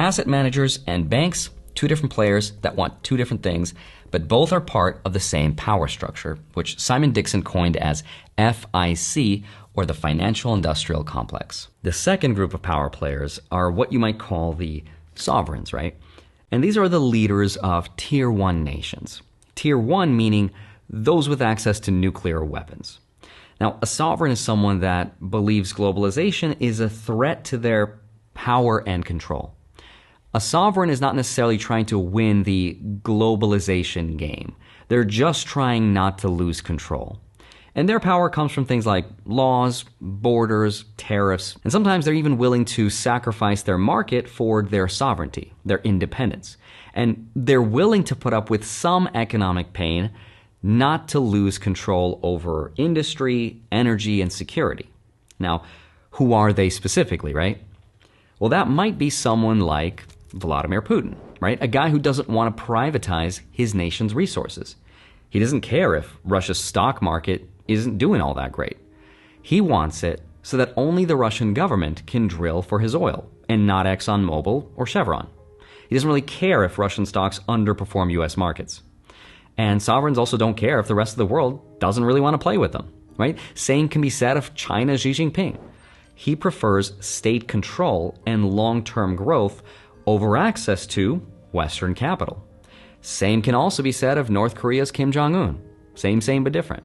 asset managers and banks, two different players that want two different things, but both are part of the same power structure, which Simon Dixon coined as FIC, or the Financial Industrial Complex. The second group of power players are what you might call the sovereigns, right? And these are the leaders of Tier 1 nations. Tier 1 meaning those with access to nuclear weapons. Now, a sovereign is someone that believes globalization is a threat to their power and control. A sovereign is not necessarily trying to win the globalization game. They're just trying not to lose control. And their power comes from things like laws, borders, tariffs, and sometimes they're even willing to sacrifice their market for their sovereignty, their independence. And they're willing to put up with some economic pain not to lose control over industry, energy, and security. Now, who are they specifically, right? Well, that might be someone like Vladimir Putin, right? A guy who doesn't want to privatize his nation's resources. He doesn't care if Russia's stock market isn't doing all that great. He wants it so that only the Russian government can drill for his oil and not ExxonMobil or Chevron. He doesn't really care if Russian stocks underperform US markets. And sovereigns also don't care if the rest of the world doesn't really want to play with them, right? Same can be said of China's Xi Jinping. He prefers state control and long-term growth over access to Western capital. Same can also be said of North Korea's Kim Jong-un. Same but different.